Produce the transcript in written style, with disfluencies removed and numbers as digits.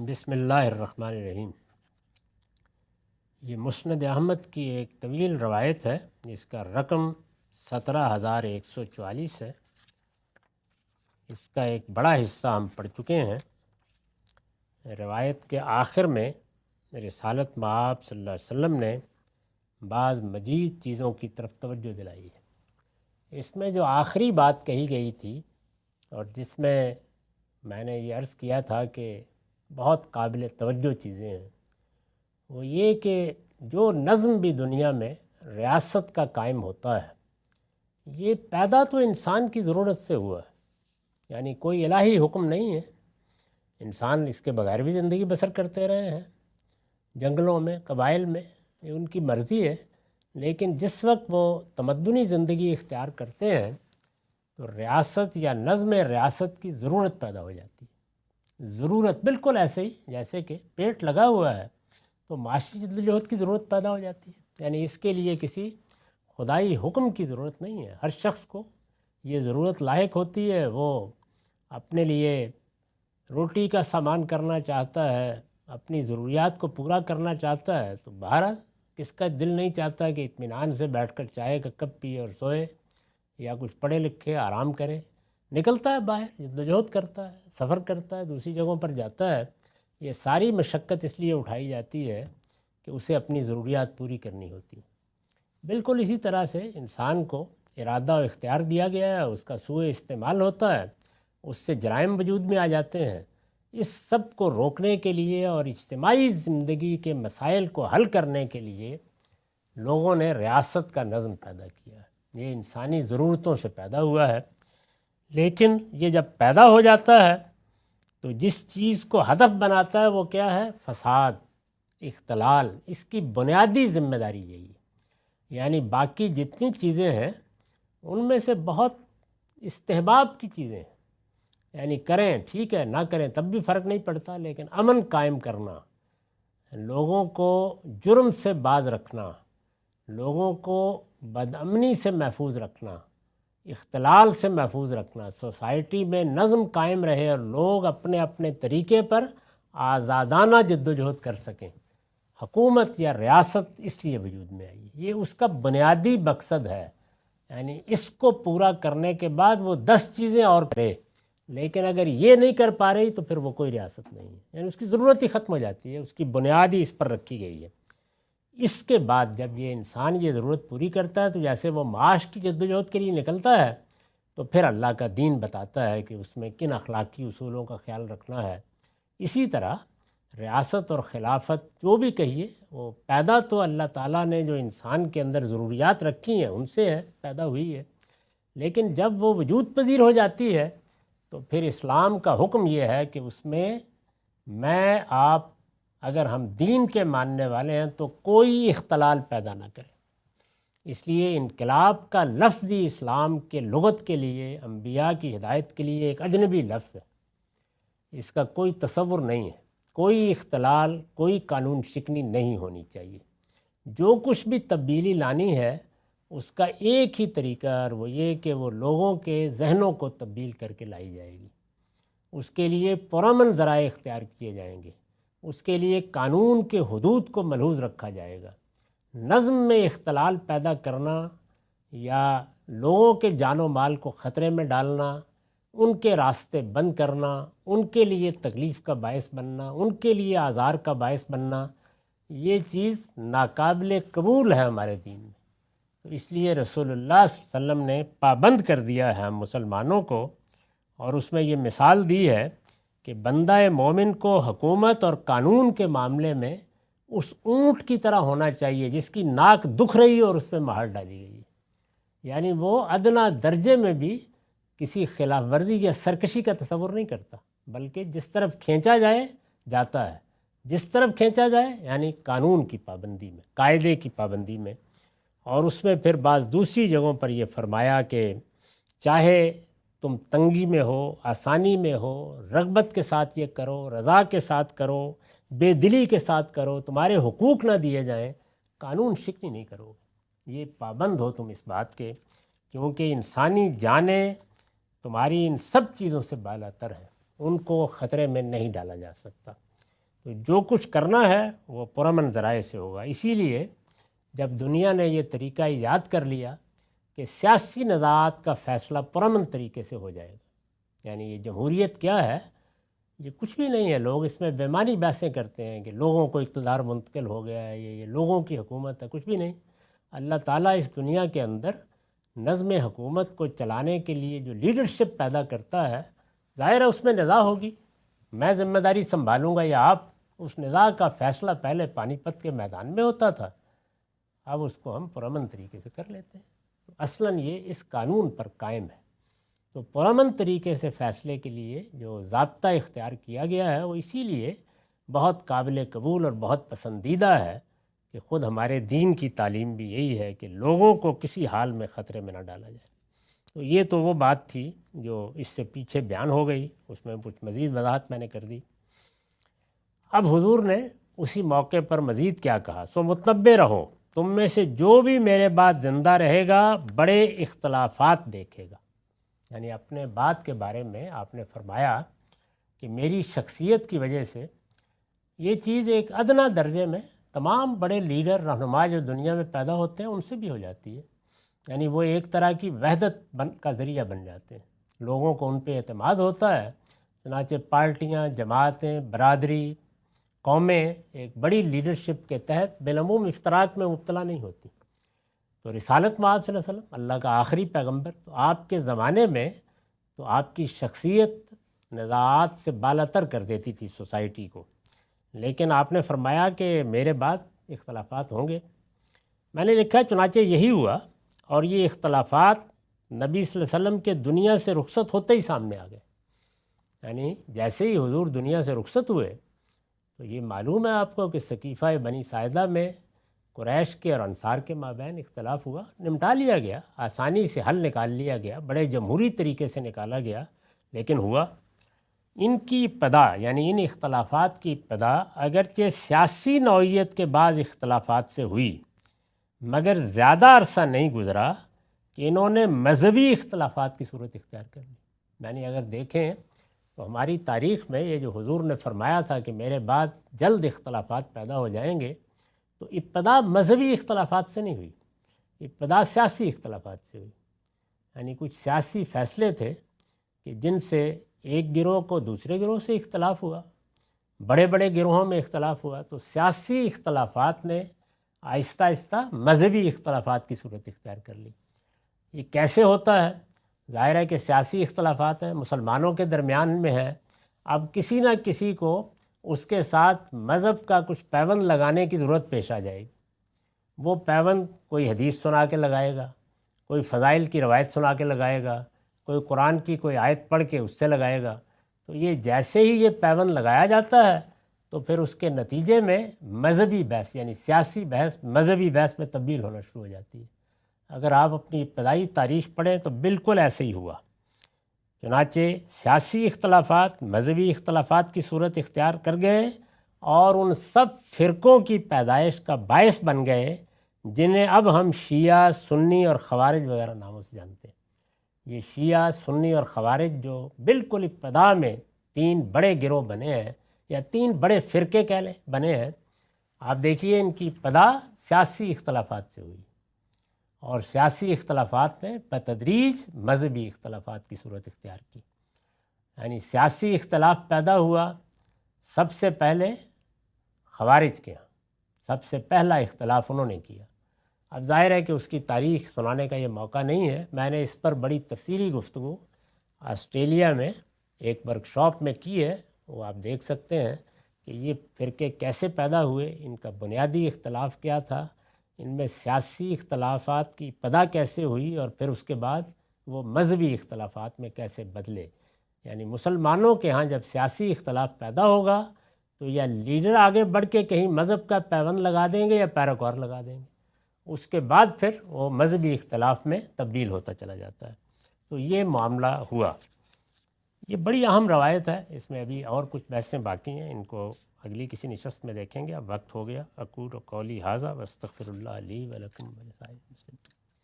بسم اللہ الرحمن الرحیم۔ یہ مسند احمد کی ایک طویل روایت ہے جس کا رقم 17,144 ہے۔ اس کا ایک بڑا حصہ ہم پڑھ چکے ہیں۔ روایت کے آخر میں رسالت مآب صلی اللہ علیہ وسلم نے بعض مزید چیزوں کی طرف توجہ دلائی ہے۔ اس میں جو آخری بات کہی گئی تھی اور جس میں نے یہ عرض کیا تھا کہ بہت قابل توجہ چیزیں ہیں، وہ یہ کہ جو نظم بھی دنیا میں ریاست کا قائم ہوتا ہے، یہ پیدا تو انسان کی ضرورت سے ہوا ہے، یعنی کوئی الہی حکم نہیں ہے۔ انسان اس کے بغیر بھی زندگی بسر کرتے رہے ہیں، جنگلوں میں، قبائل میں، یہ ان کی مرضی ہے۔ لیکن جس وقت وہ تمدنی زندگی اختیار کرتے ہیں تو ریاست یا نظم ریاست کی ضرورت پیدا ہو جاتی ہے۔ ضرورت بالکل ایسے ہی جیسے کہ پیٹ لگا ہوا ہے تو معاشی جدوجہد کی ضرورت پیدا ہو جاتی ہے، یعنی اس کے لیے کسی خدائی حکم کی ضرورت نہیں ہے۔ ہر شخص کو یہ ضرورت لاحق ہوتی ہے، وہ اپنے لیے روٹی کا سامان کرنا چاہتا ہے، اپنی ضروریات کو پورا کرنا چاہتا ہے، تو بہرحال کس کا دل نہیں چاہتا کہ اطمینان سے بیٹھ کر چائے کا کپ پیے اور سوئے، یا کچھ پڑھے لکھے آرام کرے۔ نکلتا ہے باہر، جدوجہد کرتا ہے، سفر کرتا ہے، دوسری جگہوں پر جاتا ہے۔ یہ ساری مشقت اس لیے اٹھائی جاتی ہے کہ اسے اپنی ضروریات پوری کرنی ہوتی ہے۔ بالکل اسی طرح سے انسان کو ارادہ و اختیار دیا گیا ہے، اس کا سوء استعمال ہوتا ہے، اس سے جرائم وجود میں آ جاتے ہیں۔ اس سب کو روکنے کے لیے اور اجتماعی زندگی کے مسائل کو حل کرنے کے لیے لوگوں نے ریاست کا نظم پیدا کیا ہے۔ یہ انسانی ضرورتوں سے پیدا ہوا ہے، لیکن یہ جب پیدا ہو جاتا ہے تو جس چیز کو ہدف بناتا ہے وہ کیا ہے؟ فساد، اختلال۔ اس کی بنیادی ذمہ داری یہی ہے۔ یعنی باقی جتنی چیزیں ہیں ان میں سے بہت استحباب کی چیزیں ہیں، یعنی کریں ٹھیک ہے، نہ کریں تب بھی فرق نہیں پڑتا، لیکن امن قائم کرنا، لوگوں کو جرم سے باز رکھنا، لوگوں کو بدامنی سے محفوظ رکھنا، اختلال سے محفوظ رکھنا، سوسائٹی میں نظم قائم رہے اور لوگ اپنے اپنے طریقے پر آزادانہ جدوجہد کر سکیں۔ حکومت یا ریاست اس لیے وجود میں آئی، یہ اس کا بنیادی مقصد ہے۔ یعنی اس کو پورا کرنے کے بعد وہ 10 چیزیں اور کرے، لیکن اگر یہ نہیں کر پا رہی تو پھر وہ کوئی ریاست نہیں ہے، یعنی اس کی ضرورت ہی ختم ہو جاتی ہے، اس کی بنیادی اس پر رکھی گئی ہے۔ اس کے بعد جب یہ انسان یہ ضرورت پوری کرتا ہے تو جیسے وہ معاش کی جدوجہد کے لیے نکلتا ہے تو پھر اللہ کا دین بتاتا ہے کہ اس میں کن اخلاقی اصولوں کا خیال رکھنا ہے۔ اسی طرح ریاست اور خلافت جو بھی کہیے، وہ پیدا تو اللہ تعالیٰ نے جو انسان کے اندر ضروریات رکھی ہیں ان سے ہے، پیدا ہوئی ہے، لیکن جب وہ وجود پذیر ہو جاتی ہے تو پھر اسلام کا حکم یہ ہے کہ اس میں آپ اگر ہم دین کے ماننے والے ہیں تو کوئی اختلال پیدا نہ کریں۔ اس لیے انقلاب کا لفظ ہی اسلام کے لغت کے لیے، انبیاء کی ہدایت کے لیے ایک اجنبی لفظ ہے، اس کا کوئی تصور نہیں ہے۔ کوئی اختلال، کوئی قانون شکنی نہیں ہونی چاہیے۔ جو کچھ بھی تبدیلی لانی ہے اس کا ایک ہی طریقہ، اور وہ یہ کہ وہ لوگوں کے ذہنوں کو تبدیل کر کے لائی جائے گی۔ اس کے لیے پرامن ذرائع اختیار کیے جائیں گے، اس کے لیے قانون کے حدود کو ملحوظ رکھا جائے گا۔ نظم میں اختلال پیدا کرنا یا لوگوں کے جان و مال کو خطرے میں ڈالنا، ان کے راستے بند کرنا، ان کے لیے تکلیف کا باعث بننا، ان کے لیے آزار کا باعث بننا، یہ چیز ناقابل قبول ہے ہمارے دین میں۔ تو اس لیے رسول اللہ صلی اللہ علیہ وسلم نے پابند کر دیا ہے ہم مسلمانوں کو، اور اس میں یہ مثال دی ہے کہ بندہ مومن کو حکومت اور قانون کے معاملے میں اس اونٹ کی طرح ہونا چاہیے جس کی ناک دکھ رہی ہے اور اس پہ مہر ڈالی گئی ہے۔ یعنی وہ ادنا درجے میں بھی کسی خلاف ورزی یا سرکشی کا تصور نہیں کرتا، بلکہ جس طرف کھینچا جائے جاتا ہے، جس طرف کھینچا جائے یعنی قانون کی پابندی میں، قاعدے کی پابندی میں۔ اور اس میں پھر بعض دوسری جگہوں پر یہ فرمایا کہ چاہے تم تنگی میں ہو، آسانی میں ہو، رغبت کے ساتھ یہ کرو، رضا کے ساتھ کرو، بے دلی کے ساتھ کرو، تمہارے حقوق نہ دیے جائیں، قانون شکنی نہیں کرو، یہ پابند ہو تم اس بات کے، کیونکہ انسانی جانیں تمہاری ان سب چیزوں سے بالا تر ہیں، ان کو خطرے میں نہیں ڈالا جا سکتا۔ تو جو کچھ کرنا ہے وہ پرامن ذرائع سے ہوگا۔ اسی لیے جب دنیا نے یہ طریقہ ایجاد کر لیا کہ سیاسی نزاعات کا فیصلہ پرامن طریقے سے ہو جائے گا، یعنی یہ جمہوریت کیا ہے، یہ کچھ بھی نہیں ہے۔ لوگ اس میں بیمانی بحثیں کرتے ہیں کہ لوگوں کو اقتدار منتقل ہو گیا ہے، یہ لوگوں کی حکومت ہے، کچھ بھی نہیں۔ اللہ تعالیٰ اس دنیا کے اندر نظم حکومت کو چلانے کے لیے جو لیڈرشپ پیدا کرتا ہے، ظاہر ہے اس میں نزاع ہوگی، میں ذمہ داری سنبھالوں گا یا آپ، اس نزاع کا فیصلہ پہلے پانی پت کے میدان میں ہوتا تھا، اب اس کو ہم پرامن طریقے سے کر لیتے ہیں۔ اصلاً یہ اس قانون پر قائم ہے۔ تو پرامن طریقے سے فیصلے کے لیے جو ضابطہ اختیار کیا گیا ہے وہ اسی لیے بہت قابل قبول اور بہت پسندیدہ ہے کہ خود ہمارے دین کی تعلیم بھی یہی ہے کہ لوگوں کو کسی حال میں خطرے میں نہ ڈالا جائے۔ تو یہ تو وہ بات تھی جو اس سے پیچھے بیان ہو گئی، اس میں کچھ مزید وضاحت میں نے کر دی۔ اب حضور نے اسی موقع پر مزید کیا کہا، سو متنبہ رہو، تم میں سے جو بھی میرے بعد زندہ رہے گا بڑے اختلافات دیکھے گا۔ یعنی اپنے بات کے بارے میں آپ نے فرمایا کہ میری شخصیت کی وجہ سے یہ چیز ایک ادنا درجے میں تمام بڑے لیڈر رہنما جو دنیا میں پیدا ہوتے ہیں ان سے بھی ہو جاتی ہے، یعنی وہ ایک طرح کی وحدت کا ذریعہ بن جاتے ہیں، لوگوں کو ان پہ اعتماد ہوتا ہے، چنانچہ پارٹیاں، جماعتیں، برادری، قومیں ایک بڑی لیڈرشپ کے تحت بالعموم افتراق میں مبتلا نہیں ہوتی۔ تو رسالت مآب صلی اللہ علیہ وسلم اللہ کا آخری پیغمبر، تو آپ کے زمانے میں تو آپ کی شخصیت نزاعات سے بالاتر کر دیتی تھی سوسائٹی کو، لیکن آپ نے فرمایا کہ میرے بعد اختلافات ہوں گے۔ میں نے لکھا چنانچہ یہی ہوا، اور یہ اختلافات نبی صلی اللہ علیہ وسلم کے دنیا سے رخصت ہوتے ہی سامنے آ گئے۔ یعنی جیسے ہی حضور دنیا سے رخصت ہوئے تو یہ معلوم ہے آپ کو کہ سقیفہ بنی ساعدہ میں قریش کے اور انصار کے مابین اختلاف ہوا، نمٹا لیا گیا، آسانی سے حل نکال لیا گیا، بڑے جمہوری طریقے سے نکالا گیا، لیکن ہوا۔ ان کی ابتدا یعنی ان اختلافات کی ابتدا اگرچہ سیاسی نوعیت کے بعض اختلافات سے ہوئی، مگر زیادہ عرصہ نہیں گزرا کہ انہوں نے مذہبی اختلافات کی صورت اختیار کر لی۔ یعنی اگر دیکھیں تو ہماری تاریخ میں یہ جو حضور نے فرمایا تھا کہ میرے بعد جلد اختلافات پیدا ہو جائیں گے، تو ابتدا مذہبی اختلافات سے نہیں ہوئی، ابتدا سیاسی اختلافات سے ہوئی۔ یعنی کچھ سیاسی فیصلے تھے کہ جن سے ایک گروہ کو دوسرے گروہ سے اختلاف ہوا، بڑے بڑے گروہوں میں اختلاف ہوا، تو سیاسی اختلافات نے آہستہ آہستہ مذہبی اختلافات کی صورت اختیار کر لی۔ یہ کیسے ہوتا ہے؟ ظاہر ہے کہ سیاسی اختلافات ہیں، مسلمانوں کے درمیان میں ہے، اب کسی نہ کسی کو اس کے ساتھ مذہب کا کچھ پیوند لگانے کی ضرورت پیش آ جائے گی۔ وہ پیوند کوئی حدیث سنا کے لگائے گا، کوئی فضائل کی روایت سنا کے لگائے گا، کوئی قرآن کی کوئی آیت پڑھ کے اس سے لگائے گا۔ تو یہ جیسے ہی یہ پیوند لگایا جاتا ہے تو پھر اس کے نتیجے میں مذہبی بحث یعنی سیاسی بحث مذہبی بحث میں تبدیل ہونا شروع ہو جاتی ہے۔ اگر آپ اپنی ابتدائی تاریخ پڑھیں تو بالکل ایسے ہی ہوا۔ چنانچہ سیاسی اختلافات مذہبی اختلافات کی صورت اختیار کر گئے اور ان سب فرقوں کی پیدائش کا باعث بن گئے جنہیں اب ہم شیعہ، سنی اور خوارج وغیرہ ناموں سے جانتے ہیں۔ یہ شیعہ، سنی اور خوارج جو بالکل ابتدا میں تین بڑے گروہ بنے ہیں یا تین بڑے فرقے کہہ لیں بنے ہیں، آپ دیکھیے ان کی ابتدا سیاسی اختلافات سے ہوئی، اور سیاسی اختلافات نے بتدریج مذہبی اختلافات کی صورت اختیار کی۔ یعنی سیاسی اختلاف پیدا ہوا سب سے پہلے خوارج کے ہاں، سب سے پہلا اختلاف انہوں نے کیا۔ اب ظاہر ہے کہ اس کی تاریخ سنانے کا یہ موقع نہیں ہے، میں نے اس پر بڑی تفصیلی گفتگو آسٹریلیا میں ایک ورکشاپ میں کی ہے، وہ آپ دیکھ سکتے ہیں کہ یہ فرقے کیسے پیدا ہوئے، ان کا بنیادی اختلاف کیا تھا، ان میں سیاسی اختلافات کی ابتدا کیسے ہوئی اور پھر اس کے بعد وہ مذہبی اختلافات میں کیسے بدلے۔ یعنی مسلمانوں کے ہاں جب سیاسی اختلاف پیدا ہوگا تو یا لیڈر آگے بڑھ کے کہیں مذہب کا پیوند لگا دیں گے یا پیروکار لگا دیں گے، اس کے بعد پھر وہ مذہبی اختلاف میں تبدیل ہوتا چلا جاتا ہے۔ تو یہ معاملہ ہوا۔ یہ بڑی اہم روایت ہے، اس میں ابھی اور کچھ بحثیں باقی ہیں، ان کو اگلی کسی نشست میں دیکھیں گے۔ اب وقت ہو گیا۔ اقول قولی ھذا واستغفر اللہ لی ولکم ولسائر المسلمین۔